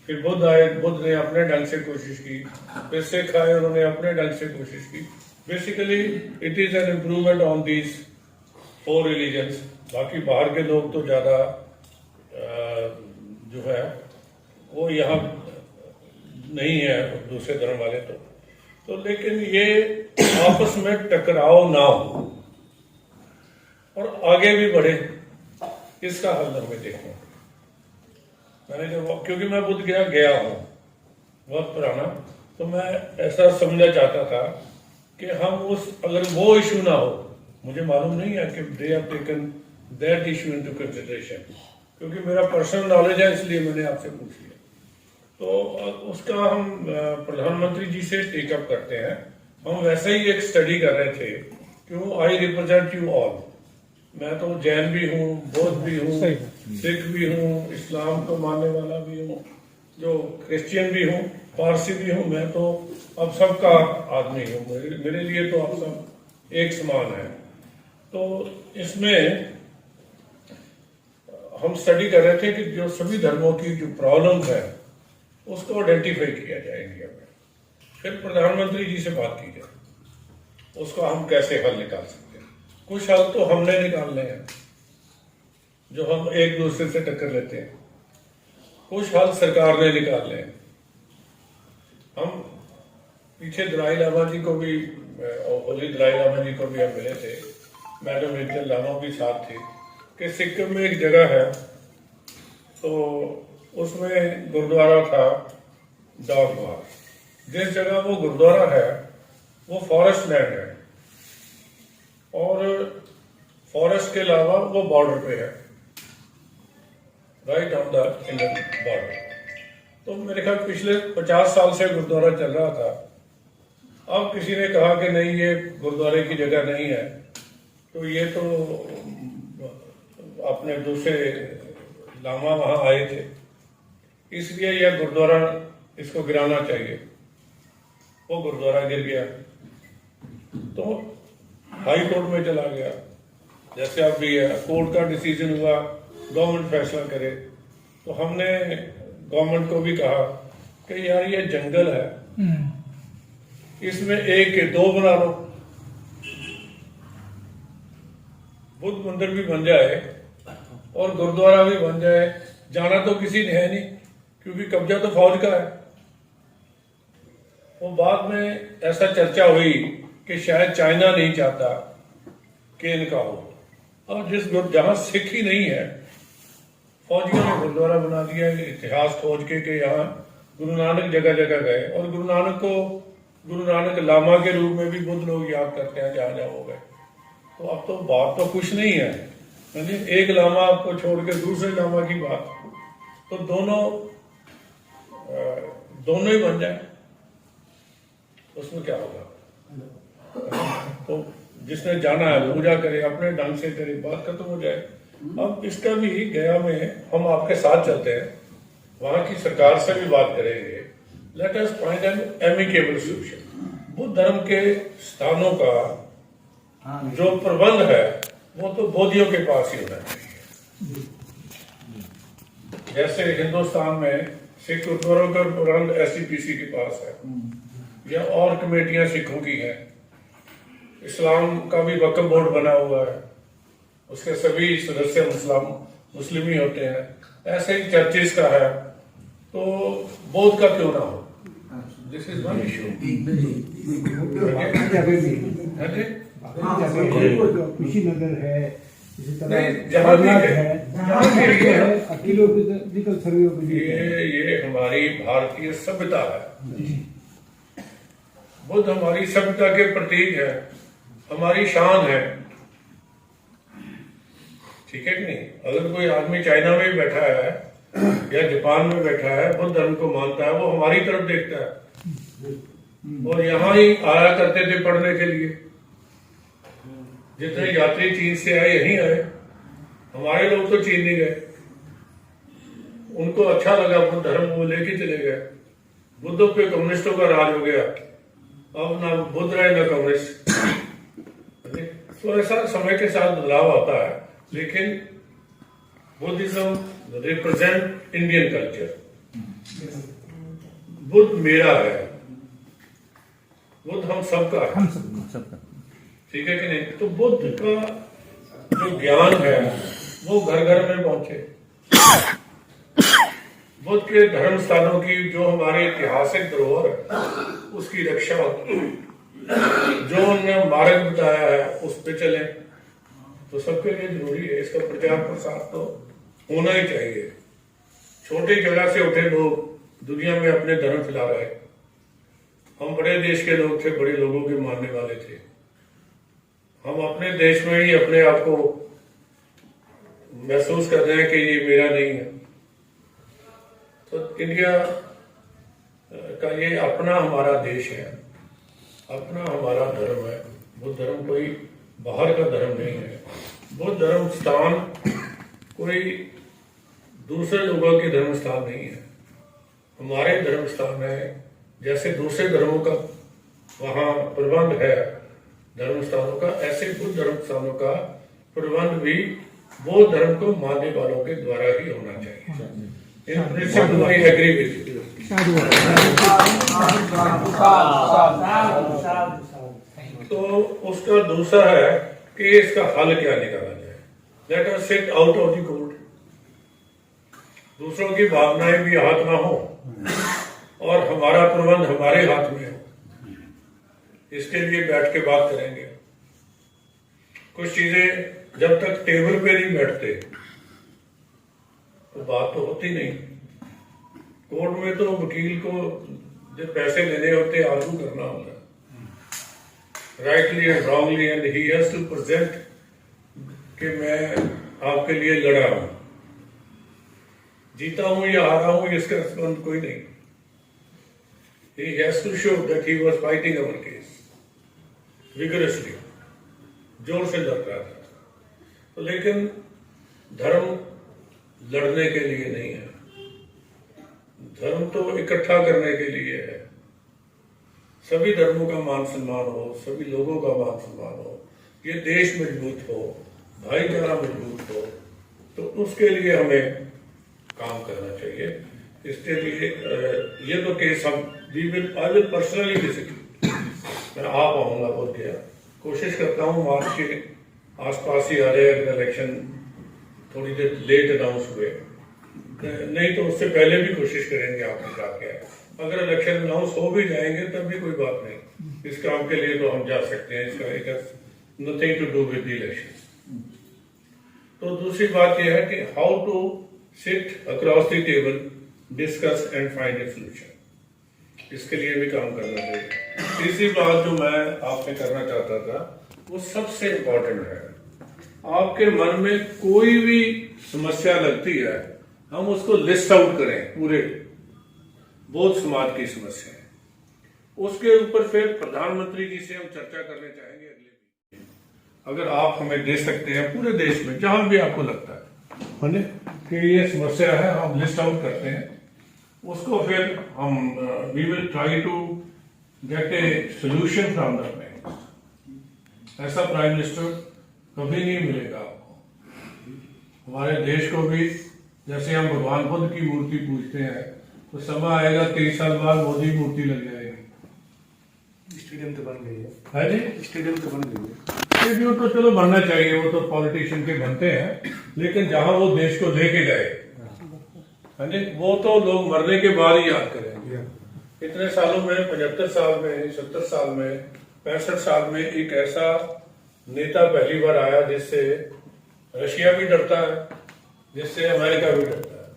फिर बुद्ध आए, बुद्ध ने अपने ढंग से कोशिश की, फिर सिख आए, उन्होंने अपने ढंग से कोशिश की। Basically it is an improvement on these 4 religions. बाकी बाहर के लोग तो ज़्यादा जो है वो यहाँ नहीं है, दूसरे धर्म वाले तो लेकिन ये आपस में टकराव ना हो और आगे भी बढ़े, इसका हल हमें देखना। मैंने जब, क्योंकि मैं बुद्ध गया हूँ बहुत पुराना, तो मैं ऐसा समझना चाहता था कि हम उस, अगर वो इशू ना हो, मुझे मालूम नहीं है कि they have taken that issue into consideration, क्योंकि मेरा पर्सनल नॉलेज है इसलिए मैंने आपसे पूछ लिया। तो उसका हम प्रधानमंत्री जी से टेकअप करते हैं। हम वैसे ही एक स्टडी कर रहे थे कि आई रिप्रेजेंट यू ऑल। मैं तो जैन भी हूँ, बौद्ध भी हूँ, सिख भी हूँ, इस्लाम को मानने वाला भी हूँ, जो क्रिश्चियन भी हूँ, पारसी भी हूँ। मैं तो अब सबका आदमी हूँ, मेरे लिए तो आप सब एक समान है। तो इसमें हम स्टडी कर रहे थे कि जो सभी धर्मों की जो प्रॉब्लम है उसको आइडेंटिफाई किया जाए इंडिया में, फिर प्रधानमंत्री जी से बात की जाए, उसको हम कैसे हल निकाल सकते हैं। कुछ हल तो हमने निकालने हैं जो हम एक दूसरे से टक्कर लेते हैं, कुछ हल सरकार ने निकालने हैं। हम पीछे दलाई लामा जी को भी, होली दलाई लामा जी को भी हम मिले थे, मैडम रिचल लामा भी साथ थे, कि सिक्किम में एक जगह है तो उसमें गुरुद्वारा था डॉगमार। जिस जगह वो गुरुद्वारा है वो फॉरेस्ट लैंड है और फॉरेस्ट के अलावा वो बॉर्डर पे है, right on the Indian border. तो मेरे ख्याल पिछले 50 साल से गुरुद्वारा चल रहा था। अब किसी ने कहा कि नहीं, ये गुरुद्वारे की जगह नहीं है, तो ये तो अपने दूसरे लामा वहां आए थे, इसलिए यह गुरुद्वारा, इसको गिराना चाहिए। वो गुरुद्वारा गिर गया तो हाई कोर्ट में चला गया, जैसे अब भी है, कोर्ट का डिसीजन हुआ, गवर्नमेंट फैसला करे। तो हमने गवर्नमेंट को भी कहा कि यार ये जंगल है, इसमें एक के 2 बना लो, बुद्ध मंदिर भी बन जाए और गुरुद्वारा भी बन जाए। जाना तो किसी ने है नहीं, क्योंकि कब्जा तो फौज का है। वो बाद में ऐसा चर्चा हुई कि शायद चाइना नहीं चाहता कि इनका हो, और जहां सिख ही नहीं है, फौजियों ने गुरुद्वारा बना दिया। इतिहास खोज के यहाँ गुरु नानक जगह जगह गए, और गुरु नानक को गुरु नानक लामा के रूप में भी बुद्ध लोग याद करते हैं जहां जहां हो गए। तो अब तो बात तो कुछ नहीं है, यानी एक लामा आपको छोड़ के दूसरे लामा की बात, तो दोनों ही बन जाए, उसमें क्या होगा। तो जिसने जाना है पूजा करे, अपने ढंग से करे, बात खत्म हो जाए। अब इसका भी गया में हम आपके साथ चलते हैं, वहां की सरकार से भी बात करेंगे। Let us find an amicable solution. Buddha धर्म के स्थानों का जो प्रबंध है वो तो बोधियों के पास ही होना चाहिए। जैसे हिंदुस्तान में सिख गुरुद्वारों का प्रबंध एसजीपीसी के पास है, या और कमेटियां सिखों की हैं। इस्लाम का भी वक्फ बोर्ड बना हुआ है, उसके सभी सदस्य मुस्लिम ही होते हैं। ऐसे ही चर्चिस का है, तो बौद्ध का क्यों ना हो। This is one issue. Kushinagar है, जहाँ भी है, ये हमारी भारतीय सभ्यता है। बुद्ध हमारी सभ्यता के प्रतीक है, हमारी शान है, ठीक है कि नहीं। अगर कोई आदमी चाइना में बैठा है या जापान में बैठा है, बुद्ध धर्म को मानता है, वो हमारी तरफ देखता है, और यहाँ ही आया करते थे पढ़ने के लिए। जितने यात्री चीन से आए यहीं आए, हमारे लोग तो चीन नहीं गए, उनको अच्छा लगा बुद्ध धर्म, वो लेके चले गए। बुद्धों पे कम्युनिस्टों का राज हो गया, अब ना बुद्ध रहे ना कम्युनिस्ट। तो ऐसा समय के साथ बदलाव आता है, लेकिन Buddhism represent Indian culture. Buddha मेरा है, बुद्ध हम सबका है, हम सब ठीक है कि नहीं? तो बुद्ध का जो ज्ञान है वो घर घर में पहुंचे। बुद्ध के धर्म स्थानों की जो हमारे ऐतिहासिक धरोहर है उसकी रक्षा होती है। जो उन्होंने मार्ग बताया है उस पे चले, तो सबके लिए जरूरी है। इसका प्रचार प्रसार तो होना ही चाहिए। छोटी जगह से उठे लोग दुनिया में अपने धर्म फैला रहे। हम बड़े देश के लोग थे, बड़े लोगों के मानने वाले थे। हम अपने देश में ही अपने आप को महसूस कर रहे हैं कि ये मेरा नहीं है। तो इंडिया का ये अपना हमारा देश है, अपना हमारा धर्म है। बुद्ध धर्म कोई बाहर का धर्म नहीं है। बुद्ध धर्म स्थान कोई दूसरे लोगों के धर्म स्थान नहीं है, हमारे धर्म स्थान है। जैसे दूसरे धर्मों का वहाँ प्रबंध है धर्म स्थानों का, ऐसे बुद्ध धर्म स्थानों का प्रबंध भी बौद्ध धर्म को मानने वालों के द्वारा ही होना चाहिए। In principle I agree with you. तो उसका दूसरा है कि इसका हल क्या निकाला जाए। Let us sit out of the court. दूसरों की भावनाएं भी हाथ ना हो और हमारा प्रबंध हमारे हाथ में हो, इसके लिए बैठ के बात करेंगे। कुछ चीजें जब तक टेबल पे नहीं बैठते तो बात तो होती नहीं। कोर्ट में तो वकील को जब पैसे लेने होते आर्गू करना होता है, rightly and wrongly, and he has to present कि मैं आपके लिए लड़ा हूं। जीता हूं या हारा हूं इसका संबंध कोई नहीं। He has to show that he was fighting our case vigorously, जोर से लड़ रहा था। तो लेकिन धर्म लड़ने के लिए नहीं है, धर्म तो इकट्ठा करने के लिए है। सभी धर्मों का मान सम्मान हो, सभी लोगों का मान सम्मान हो, ये देश मजबूत हो, भाईचारा मजबूत हो, तो उसके लिए हमें काम करना चाहिए। इसके लिए ये तो केस हम आई विल पर्सनली विजिट, मैं आ पाऊंगा बहुत गया, कोशिश करता हूँ। मार्च के आसपास ही आ रहे, अगर इलेक्शन थोड़ी देर लेट अनाउंस हुए, नहीं तो उससे पहले भी कोशिश करेंगे आपके जाके। अगर इलेक्शन अनाउंस हो भी जाएंगे तब भी कोई बात नहीं, इस काम के लिए तो हम जा सकते हैं। इसका it has nothing to do with the election. तो दूसरी बात यह है कि how to sit across the table, discuss and find a solution. इसके लिए भी काम करना चाहिए। तीसरी बात जो मैं आपसे करना चाहता था वो सबसे इम्पोर्टेंट है। आपके मन में कोई भी समस्या लगती है, हम उसको लिस्ट आउट करें, पूरे बौद्ध समाज की समस्या है। उसके ऊपर फिर प्रधानमंत्री जी से हम चर्चा करने चाहेंगे अगले वीक। अगर आप हमें दे सकते हैं पूरे देश में जहां भी आपको लगता है कि ये समस्या है, हम लिस्ट आउट करते हैं उसको, फिर हम we will try to get a solution from the prime minister. ऐसा प्राइम मिनिस्टर कभी नहीं मिलेगा आपको। हमारे देश को भी, जैसे हम भगवान बुद्ध की मूर्ति पूजते हैं, तो समय आएगा 23 साल बाद मोदी मूर्ति लग जाएगी। स्टेडियम तो बन गई है जी, स्टेडियम तो बन गई है। स्टेडियम तो चलो बनना चाहिए, वो तो पॉलिटिशियन के बनते हैं, लेकिन जहां वो देश को लेके गए, है जी, वो तो लोग मरने के बाद ही याद करेंगे। इतने सालों में, 75 साल में, 70 साल में, 65 साल में एक ऐसा नेता पहली बार आया जिससे रशिया भी डरता है, जिससे अमेरिका भी डरता है,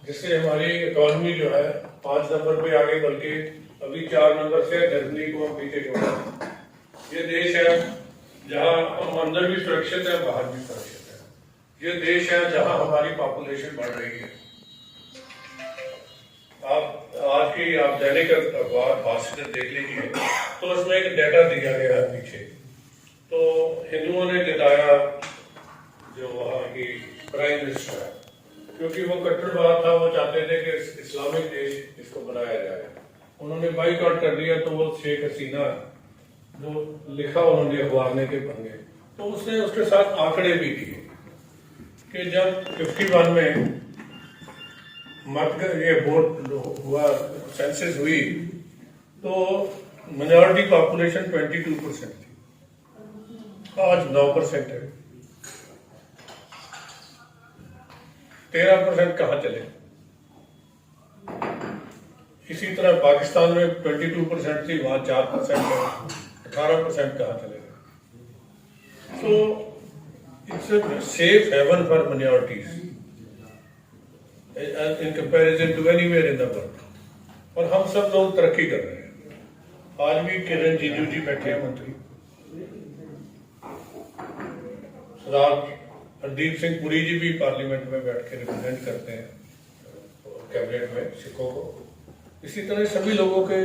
जिससे हमारी इकोनॉमी जो है 5 नंबर पे आगे, बल्कि अभी 4 नंबर से जर्मनी को हम पीछे छोड़ा। ये देश है जहां हम अंदर भी सुरक्षित है, बाहर भी सुरक्षित है। ये देश है जहां हमारी पॉपुलेशन बढ़ रही है। आप आज की आप दैनिक अखबार भास्कर देख लीजिए, तो उसमें एक डाटा दिया गया है पीछे। तो हिंदुओं ने जिताया जो वहां की प्राइम मिनिस्टर है, क्योंकि वो कट्टरवाद था, वो चाहते थे कि इस्लामिक देश इसको बनाया जाए। उन्होंने बाइकआउट कर दिया, तो वो शेख हसीना जो लिखा उन्होंने अखबार ने के बन गए। तो उसने उसके साथ आंकड़े भी दिए कि जब 51 में मत ये वोट हुआ, सेंसस हुई तो मेजॉरिटी पॉपुलेशन 22% थी, आज 9% है। 13% कहाँ चले? इसी तरह पाकिस्तान में 22% थी, वहां 4% है, 18% कहाँ चले गए? So it's a safe haven for minorities in comparison to anywhere in the world. और हम सब लोग तरक्की कर रहे हैं। आज भी किरण रिजिजू जी बैठे हैं मंत्री, हरदीप सिंह पुरी जी भी पार्लियामेंट में बैठ के रिप्रेजेंट करते हैं कैबिनेट में सिखों को। इसी तरह सभी लोगों के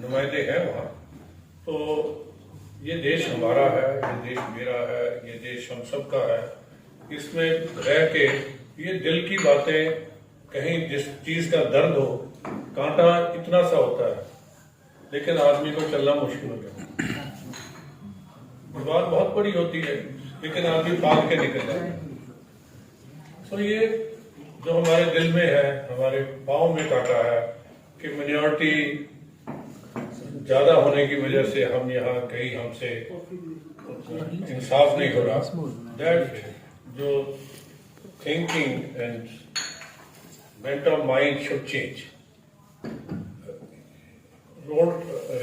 नुमाइंदे हैं वहाँ। तो ये देश हमारा है, ये देश मेरा है, ये देश हम सबका है। इसमें रह के ये दिल की बातें, कहीं जिस चीज का दर्द हो, कांटा इतना सा होता है लेकिन आदमी को चलना मुश्किल हो जाता है। बात बहुत बड़ी होती है लेकिन आदमी भाग के निकल जाता है। तो ये जो हमारे दिल में है, हमारे पाँव में काटा है कि मिनॉरिटी ज्यादा होने की वजह से हम यहाँ कहीं हमसे इंसाफ नहीं हो रहा। दैट जो thinking and meant of mind should change. Road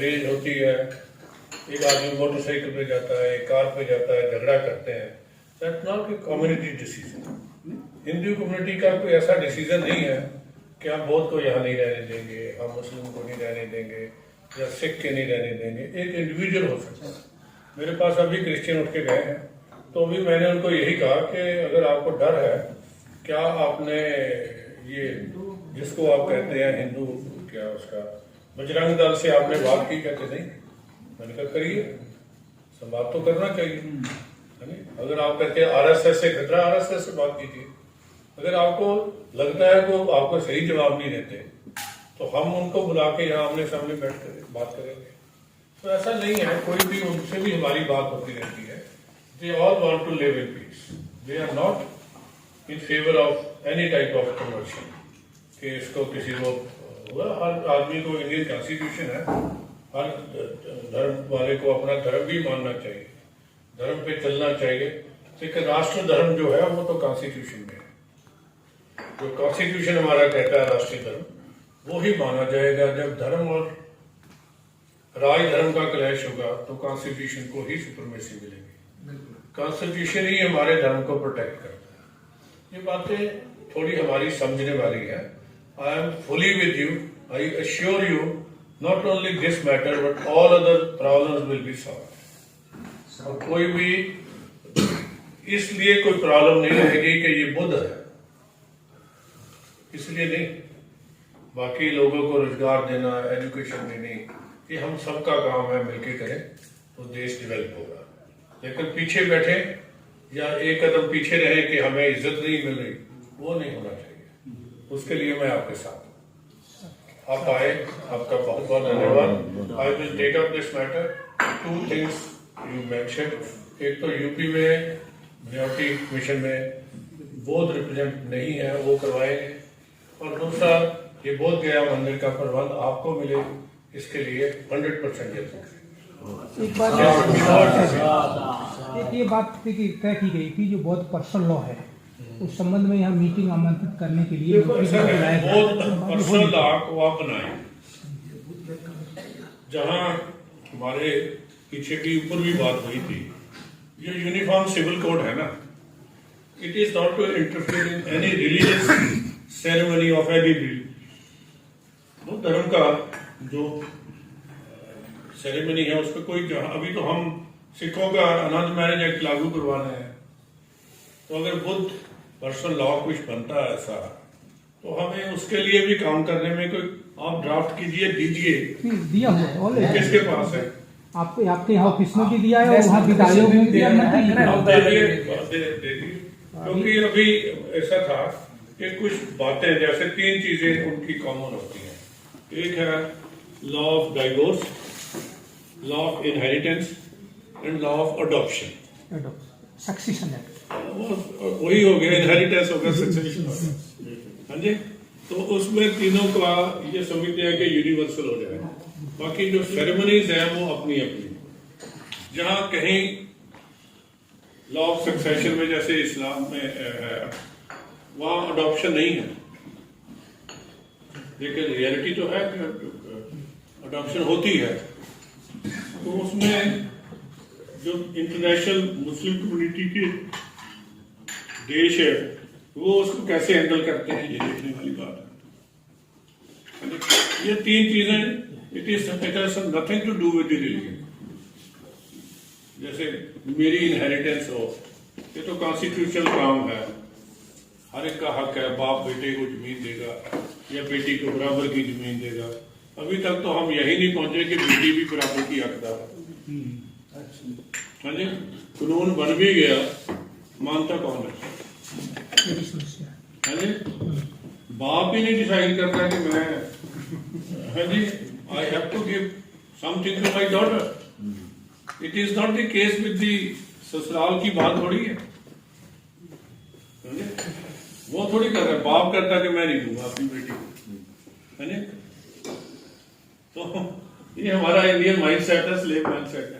rage होती है, एक आदमी मोटरसाइकिल पे जाता है, एक कार पे जाता है, झगड़ा करते हैं। That not a community decision. Hindu community का कोई ऐसा डिसीजन नहीं है कि हम बौद्ध को यहाँ नहीं रहने देंगे, हम मुस्लिम को नहीं रहने देंगे या सिख के नहीं रहने देंगे। एक इंडिविजुअल हो सकता है। मेरे पास अभी क्रिश्चियन उठ के गए हैं तो अभी मैंने उनको यही कहा कि अगर आपको डर है, क्या आपने ये जिसको आप कहते हैं हिंदू, क्या उसका बजरंग दल से आपने बात की? कहते नहीं। मैंने कहा करिए, संवाद तो करना चाहिए, है नहीं? अगर आप कहते हैं आरएसएस से खतरा, आरएसएस से बात कीजिए। अगर आपको लगता है कि आपको सही जवाब नहीं देते तो हम उनको बुला के यहाँ आमने सामने बैठ कर बात करेंगे। तो ऐसा नहीं है, कोई भी उनसे भी हमारी बात होती रहती है। They all want to live in peace, they are not in favour of any type of conversion कि इसको किसी को हुआ। हर आदमी को इंडियन कॉन्स्टिट्यूशन है, हर धर्म वाले को अपना धर्म भी मानना चाहिए, धर्म पे चलना चाहिए। लेकिन राष्ट्र धर्म जो है वो तो कॉन्स्टिट्यूशन में है। जो कॉन्स्टिट्यूशन हमारा कहता है राष्ट्रीय धर्म, वो ही माना जाएगा। जब धर्म और राज धर्म का क्लैश होगा तो कॉन्स्टिट्यूशन को ही सुपरमेसी मिलेगी। कॉन्स्टिट्यूशन ही हमारे धर्म को प्रोटेक्ट करता है। ये बातें थोड़ी हमारी समझने वाली है। I am fully with you, I assure you, not only this matter but all other problems will be solved. और कोई भी इसलिए कोई प्रॉब्लम नहीं रहेगी कि ये बुद्ध है, इसलिए नहीं। बाकी लोगों को रोजगार देना, एजुकेशन देनी, ये हम सबका काम है, मिलकर करें तो देश डेवलप होगा। लेकिन पीछे बैठे या एक कदम पीछे रहे कि हमें इज्जत नहीं मिल रही, वो नहीं होना चाहिए। उसके लिए मैं आपके साथ हूं। आप आए, आपका बहुत बहुत धन्यवाद। I will take up this matter. 2 things you mention, एक तो यूपी में मिनॉरिटी कमीशन में बौद्ध रिप्रेजेंट नहीं है, वो करवाएंगे। और दूसरा, ये बोध गया मंदिर का प्रबंध आपको मिले, इसके लिए 100% एक बात ये बात तय की गई थी जो बौद्ध पर्सनल लॉ है, उस संबंध में यहाँ मीटिंग आमंत्रित करने के लिए पर्सनल लॉ को आप बनाए, जहाँ हमारे पीछे की ऊपर भी बात हुई थी। ये यूनिफॉर्म सिविल कोड है ना, it is not to interfere in any religious ceremony of any belief. Buddha धर्म का जो सेरेमनी है उस पर कोई, अभी तो हम सिखों का आनंद मैरिज एक्ट लागू करवाना है, तो अगर बुद्ध पर्सनल लॉ कुछ बनता है ऐसा, तो हमें उसके लिए भी काम करने में कोई आप ड्राफ्ट कीजिए, दीजिए। दिया हुआ है, किसके पास है? आपको आपके यहाँ ऑफिस में भी दिया है और वहाँ विधायक में दिया है। क्योंकि अभी ऐसा था कि कुछ बातें, जैसे 3 चीजें उनकी कॉमन होती हैं। एक है law of divorce, law of inheritance and law of adoption. Succession act वही हो गया, इनहेरिटेंस हो गया, सक्सेशन हो गया। हाँ जी। तो उसमें तीनों का ये समझते हैं कि यूनिवर्सल हो जाएगा। बाकी जो सेरेमनीज हैं वो अपनी अपनी, जहां कहीं लॉ ऑफ सक्सेशन में जैसे इस्लाम में है वहां अडॉप्शन नहीं है, लेकिन रियलिटी तो है कि अडॉप्शन होती है। तो उसमें जो इंटरनेशनल मुस्लिम कम्युनिटी के देश है वो उसको कैसे हैंडल करते हैं, ये देखने वाली बात है। ये तीन चीजें it has nothing to do with the religion. जैसे मेरी इनहेरिटेंस हो, ये तो कॉन्स्टिट्यूशनल काम है, हर एक का हक है, बाप बेटे को जमीन देगा या बेटी को बराबर की जमीन देगा। अभी तक तो हम यही नहीं पहुंचे कि बेटी भी बराबर की हकदार है। हाँ जी, कानून बन भी गया, मानता कौन है? यही समस्या है। हाँ जी, बाप ही नहीं डिसाइड करता कि मैं, हाँ जी, I have to give something to my daughter. It is not the case with the ससुराल की बात थोड़ी है। हाँ जी? वो थोड़ी कर रहा है, बाप करता कि मैं नहीं दूंगा अपनी बेटी को। है तो ये हमारा इंडियन माइंड सेट है, स्लेव माइंड सेट है।